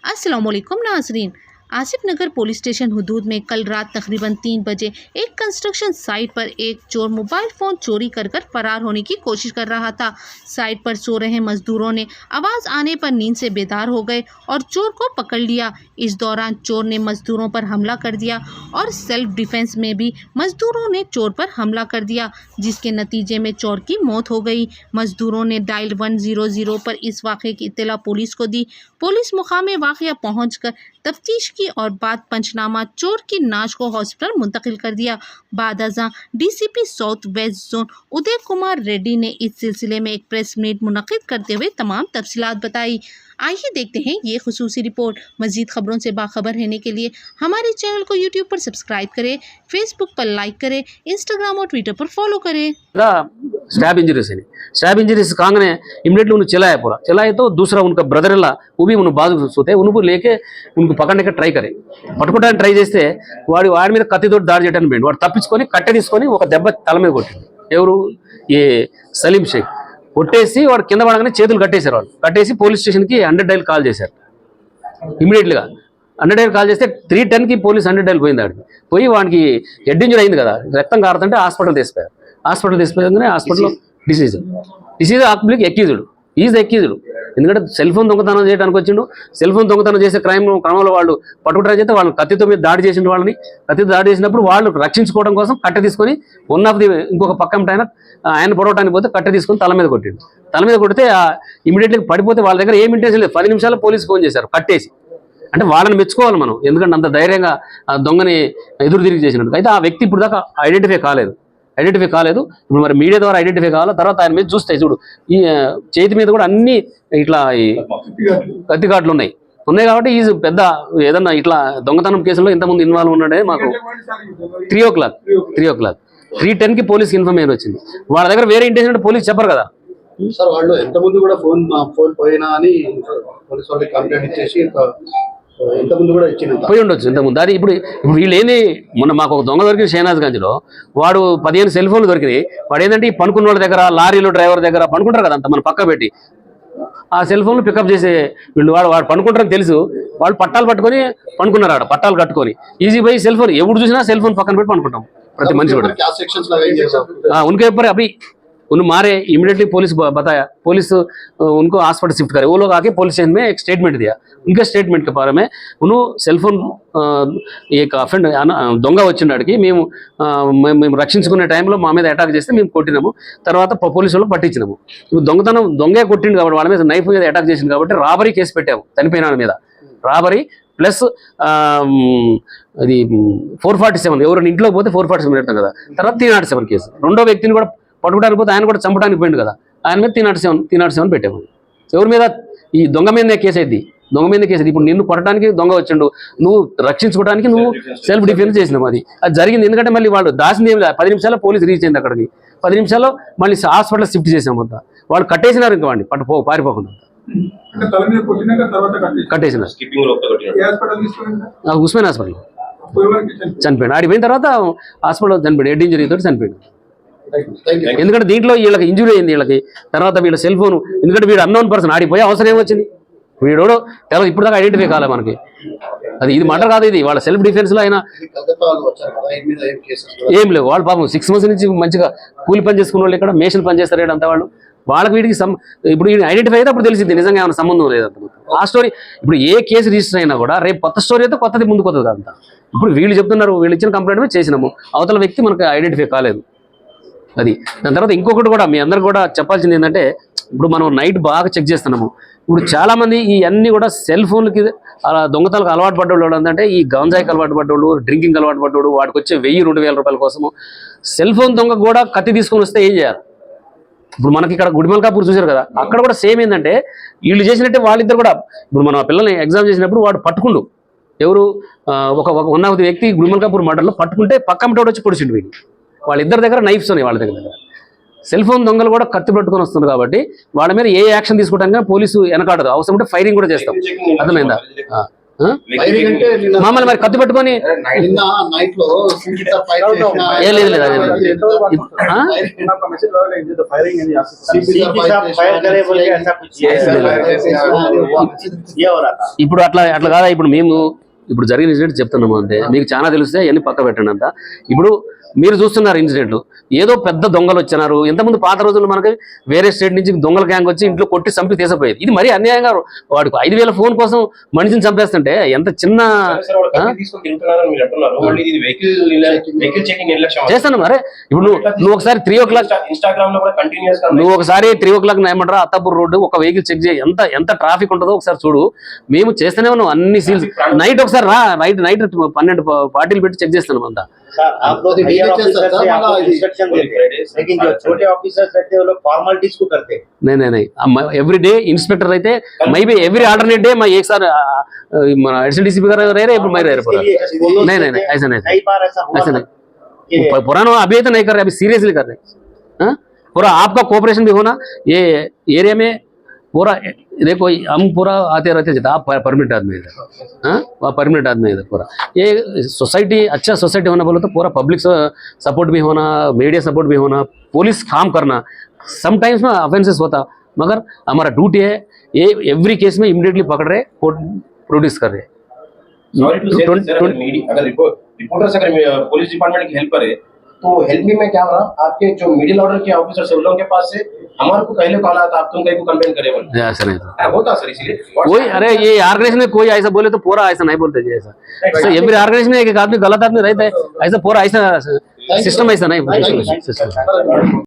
अस्सलाम वालेकुम नाज़रीन। आसिफ नगर पुलिस स्टेशन हुदूद में कल रात तकरीबन 3 बजे एक कंस्ट्रक्शन साइट पर एक चोर मोबाइल फ़ोन चोरी कर फरार होने की कोशिश कर रहा था। साइट पर सो रहे मजदूरों ने आवाज़ आने पर नींद से बेदार हो गए और चोर को पकड़ लिया। इस दौरान चोर ने मजदूरों पर हमला कर दिया और सेल्फ डिफेंस में भी मजदूरों ने चोर पर हमला कर दिया, जिसके नतीजे में चोर की मौत हो गई। मजदूरों ने डायल 100 पर इस वाक़े की इत्तला पुलिस को दी। पुलिस मुकाम वाक़या पहुँचकर तफ्तीश की और बाद पंचनामा चोर की नाश को हॉस्पिटल मुंतकिल कर दिया। बाद अज़ां DCP south west zone Uday Kumar Reddy ने इस सिलसिले में एक प्रेस मीट मुनक़िद करते हुए तमाम तफसीलात बताई। आइए देखते हैं ये खुसूसी रिपोर्ट। मज़ीद खबरों से बाखबर रहने के लिए हमारे चैनल को यूट्यूब पर सब्सक्राइब करें, फेसबुक पर लाइक करें, इंस्टाग्राम और ट्विटर पर फॉलो करें। स्टैब इंजरीज कांगने इमीडिएटली उन्हें चलाया पूरा चलाए तो दूसरा उनका ब्रदर ला वो भी उन्हें बाजू सोते उनको लेके उनको पकड़ने का ट्राई करे పట్టుకోవడానికి ట్రై చేస్తే వాడి మీద కత్తితో దాడి చేయడానికి పోయిండు వాడు తప్పించుకొని కట్టె తీసుకొని ఒక దెబ్బ తల మీద కొట్టిండు ఎవరు ఈ సలీం షేక్ కొట్టేసి వాడు కింద పడగానే చేతులు కట్టేశారు వాళ్ళు కట్టేసి పోలీస్ స్టేషన్కి 100 డైల్ కాల్ చేశారు ఇమీడియట్లీగా 100 డైల్ కాల్ చేస్తే 310కి పోలీస్ 100 డైల్ పోయింది ఆడికి పోయి వాడికి హెడ్ ఇంజరీ అయింది కదా రక్తం కారుతుంటే హాస్పిటల్ తీసుకుపోయారు హాస్పిటల్లో డిసీజ్ ఆక్బిలిక్ ఎక్యూజ్డ్ ఈజ్ ఎక్యూజ్డ్ ఎందుకంటే సెల్ ఫోన్ దొంగతనం చేయడానికి వచ్చిండు సెల్ ఫోన్ దొంగతనం చేసే క్రమంలో వాళ్ళు పట్టుకుంటారని చెప్తే వాళ్ళు కత్తితో మీద దాడి చేసిన వాళ్ళని కత్తితో దాడి చేసినప్పుడు వాళ్ళు రక్షించుకోవడం కోసం కట్టె తీసుకొని ఇంకొక పక్కన ఆయన పొడవటానికి పోతే కట్టె తీసుకొని తల మీద కొట్టిండు తల మీద కొడితే ఇమీడియట్లీ పడిపోతే వాళ్ళ దగ్గర ఏం ఇంటెన్షన్ లేదు 10 నిమిషాల్లో పోలీసు ఫోన్ చేశారు కట్టేసి అంటే వాళ్ళని మెచ్చుకోవాలి మనం ఎందుకంటే అంత ధైర్యంగా దొంగని ఎదురు తిరిగి చేసినట్టు అయితే ఆ వ్యక్తి ఇప్పుడు దాకా ఐడెంటిఫై కాలేదు ఇప్పుడు మరి మీడియా ద్వారా ఐడెంటిఫై కావాలా తర్వాత ఆయన మీద చూస్తే చూడు ఈ చేతి మీద కూడా అన్ని ఇట్లా కత్తిఘాట్లు ఉన్నాయి కాబట్టి ఈ పెద్ద ఏదన్నా ఇట్లా దొంగతనం కేసులో ఇంతకుముందు ఇన్వాల్వ్ ఉన్నాడే మాకు 3 o'clock 3:10కి పోలీస్ ఇన్ఫర్మేషన్ వచ్చింది వాళ్ళ దగ్గర వేరే ఇంటెన్షన్ పోలీస్ చెప్పరు కదా సార్ వాళ్ళు ఎంతమంది కూడా ఫోన్ పోయినా అని పోలీస్ వాళ్ళకి కంప్లైంట్ ఇచ్చేసి ఇంతకుముందు కూడా పోయి ఉండొచ్చు ఇంతకుముందు అది ఇప్పుడు వీళ్ళు ఏంది మొన్న మాకు ఒక దొంగ దొరికింది షేనాజ్ గంజ్లో వాడు 15 సెల్ ఫోన్లు దొరికినాయి వాడు ఏంటంటే ఈ పనుకున్న వాళ్ళ దగ్గర లారీలో డ్రైవర్ దగ్గర పనుకుంటారు కదా అంత మన పక్క పెట్టి ఆ సెల్ ఫోన్లు పికప్ చేసే వీళ్ళు వాడు పనుకుంటారని తెలుసు వాళ్ళు పట్టాలు పట్టుకొని పనుకున్నారు ఆడ పట్టాలు కట్టుకొని ఈజీ బై సెల్ ఫోన్ ఎప్పుడు చూసినా సెల్ ఫోన్ పక్కన పెట్టి పనుకుంటాం ప్రతి మనిషి కూడా उनके ऊपर अभी उन मारे इमीडिएटली पुलिस बताया पुलिस उनको हॉस्पिटल शिफ्ट करे वो लोग आके पुलिस स्टेशन में एक स्टेटमेंट दिया उनके स्टेटमेंट के बारे में उन्होंने सेल फोन एक अफेंड దొంగ వచ్చినాడికి మేము రక్షించుకునే టైంలో మా మీద అటాక్ చేస్తే మేము కొట్టినాము తర్వాత పోలీసు వాళ్ళు పట్టించినాము దొంగే కొట్టిండు కాబట్టి వాళ్ళ మీద నైఫ్ మీద అటాక్ చేసింది కాబట్టి రాబరీ కేసు పెట్టాము చనిపోయిన వాళ్ళ మీద రాబరీ ప్లస్ అది 447 ఎవరైనా ఇంట్లో పోతే 447 పెడతాం కదా తర్వాత 307 కేసు రెండో వ్యక్తిని కూడా పట్టుకోవడానికి పోతే ఆయన కూడా చంపడానికి పోయింది కదా ఆయన మీద 307 పెట్టాము ఎవరి మీద ఈ దొంగ మీద కేసు అయింది ఇప్పుడు నిన్ను కొట్టడానికి దొంగ వచ్చిండు నువ్వు రక్షించుకోవడానికి నువ్వు సెల్ఫ్ డిఫెన్స్ చేసినావు అది జరిగింది ఎందుకంటే మళ్ళీ వాళ్ళు దాసింది ఏమి 10 నిమిషాల్లో పోలీసు రీచ్ అయింది అక్కడికి 10 నిమిషాల్లో మళ్ళీ హాస్పిటల్ షిఫ్ట్ చేసాము అంతా వాళ్ళు కట్టేసినారు ఇంకా వాడిని పారిపోకుండా కట్టేసినారు ఉస్మాన్ హాస్పిటల్ చనిపోయాడు ఆడిపోయిన తర్వాత హాస్పిటల్ చనిపోయాడు హెడ్ ఇంజరీతో చనిపోయాడు ఎందుకంటే దీంట్లో వీళ్ళకి ఇంజురీ అయింది వీళ్ళకి తర్వాత వీళ్ళ సెల్ ఫోన్ ఎందుకంటే వీడు అన్నోన్ పర్సన్ ఆడిపోయి అవసరం ఏమొచ్చింది వీడోడు తెలవదు ఇప్పుడు దాకా ఐడెంటిఫై కాలే మనకి అది ఇది మటర్ కాదు ఇది వాళ్ళ సెల్ఫ్ డిఫెన్స్ లో అయినా ఏం లేవు వాళ్ళు పాపం 6 months నుంచి మంచిగా కూలి పని చేసుకున్న వాళ్ళు ఇక్కడ మేషన్ పని చేస్తారు అంతా వాళ్ళకి వీడికి ఇప్పుడు ఐడెంటిఫై అయితే అప్పుడు తెలిసింది నిజంగా ఏమైనా సంబంధం లేదంత ఆ స్టోరీ ఇప్పుడు ఏ కేసు రిజిస్టర్ అయినా కూడా రేపు కొత్త స్టోరీ అయితే కొత్తది ముందుకు వస్తుంది అంతా ఇప్పుడు వీళ్ళు చెప్తున్నారు వీళ్ళు ఇచ్చిన కంప్లైంట్ మీద చేసినాము అవతల వ్యక్తి మనకు ఐడెంటిఫై కాలేదు అది దాని తర్వాత ఇంకొకటి కూడా మీ అందరు కూడా చెప్పాల్సింది ఏంటంటే ఇప్పుడు మనం నైట్ బాగా చెక్ చేస్తున్నాము ఇప్పుడు చాలామంది ఈ అన్ని కూడా సెల్ ఫోన్లకి అలా దొంగతలకు అలవాటు పడ్డోళ్ళు ఏంటంటే ఈ గంజాయికి అలవాటు పడ్డోళ్ళు డ్రింకింగ్ అలవాటు పడ్డోడు వాడికి వచ్చే 1000-2000 రూపాయల కోసము సెల్ ఫోన్ దొంగ కూడా కత్తి తీసుకొని వస్తే ఏం చేయాలి ఇప్పుడు మనకి ఇక్కడ గుడిమల్కాపూర్ చూశారు కదా అక్కడ కూడా సేమ్ ఏంటంటే వీళ్ళు చేసినట్టే వాళ్ళిద్దరు కూడా ఇప్పుడు మనం పిల్లల్ని ఎగ్జామ్ చేసినప్పుడు వాడు పట్టుకుండు ఎవరు ఒక వ్యక్తి గుడిమల్కాపూర్ మర్డర్లో పట్టుకుంటే పక్కమటోడు వచ్చి పొడిచిండు వీళ్ళు వాళ్ళిద్దరి దగ్గర నైఫ్స్ ఉన్నాయి వాళ్ళ దగ్గర సెల్ ఫోన్ దొంగలు కూడా కత్తి పట్టుకొని వస్తున్నారు కాబట్టి వాళ్ళ మీద ఏ యాక్షన్ తీసుకోవడానికి పోలీసు వెనకాడదు అవసరం ఉంటే ఫైరింగ్ కూడా చేస్తాం అర్థమైందా ఫైరింగ్ అంటే నిన్న మమ్మల్ని మరి కత్తి పట్టుకొని నిన్న నైట్ లో సీసీటీవీ ఫైర్ చేసిన ఏ లేదు లేదు అదే ఆ? ఇప్పుడు అట్లా అట్లా కాదా ఇప్పుడు మేము ఇప్పుడు జరిగిన ఇన్సిడెంట్ చెప్తున్నాము అంతే మీకు చాలా తెలిస్తే అన్ని పక్క పెట్టండి అంతా ఇప్పుడు మీరు చూస్తున్నారు ఇన్సిడెంట్లు ఏదో పెద్ద దొంగలు వచ్చినారు ఇంతకుముందు పాత రోజుల్లో మనకి వేరే స్టేట్ నుంచి దొంగల గ్యాంగ్ వచ్చి ఇంట్లో కొట్టి చంపి తీసిపోయేది ఇది మరీ అన్యాయంగా వాడికి 5,000 ఫోన్ కోసం మనిషిని చంపేస్తుంటే ఎంత చిన్న చేస్తాను మరి ఇప్పుడు నువ్వు ఒకసారి 3 o'clock నువ్వు ఒకసారి 3 o'clock ఏమంటారా అత్తాపూర్ రోడ్డు ఒక వెహికల్ చెక్ చేయి ఎంత ట్రాఫిక్ ఉంటుందో ఒకసారి చూడు మేము చేస్తూనే ఉన్నాం అన్ని సీల్స్ నైట్ ఒకసారి రా నైట్ 12 పార్టీలు పెట్టి చెక్ చేస్తున్నాం అంతా आप लोग हायर ऑफिसर से आपको इंस्ट्रक्शन देते हैं लेकिन जो छोटे ऑफिसर्स रहते हैं वो लोग फॉर्मेलिटीज को करते हैं नहीं एवरी डे इंस्पेक्टर रहते may be every alternate day मैं एक साल एसडीसीपी का रह रहे मैं रह रहा नहीं ऐसा नहीं कई बार ऐसा हुआ ऐसा नहीं पुराना अभी तो नहीं कर रहे अभी सीरियसली कर रहे हाँ? पूरा आपका कोऑपरेशन भी होना ये एरिया में पूरा देखो हम पूरा आते रहते थे आप परमिट आदमी इधर हाँ वह परमिट आदमी इधर पूरा ये सोसाइटी अच्छा सोसाइटी होना बोलो तो पूरा पब्लिक सपोर्ट भी होना मीडिया सपोर्ट भी होना पुलिस काम करना समटाइम्स में ऑफेंसेस होता मगर हमारा ड्यूटी है ये एवरी केस में इमीडिएटली पकड़ रहे कोर्ट प्रोड्यूस कर रहे अगर रिपोर्टर्स अगर पुलिस डिपार्टमेंट की हेल्प करे तो हेल्प मी में क्या हो रहा आपके जो मिडिल ऑर्डर के ऑफिसर्स है उन लोगों के पास से हमारे को पहले कॉल आता आप तुम कहीं को कंप्लेन करे बोले ऐसा नहीं होता सर इसीलिए कोई अरे ये ऑर्गेनाइजेशन में कोई ऐसा बोले तो पूरा ऐसा नहीं बोलते जी ऐसा एवरी ऑर्गेनाइजेशन में एक आदमी गलत आदमी रहता है ऐसा पूरा ऐसा सिस्टम ऐसा नहीं सिस्टम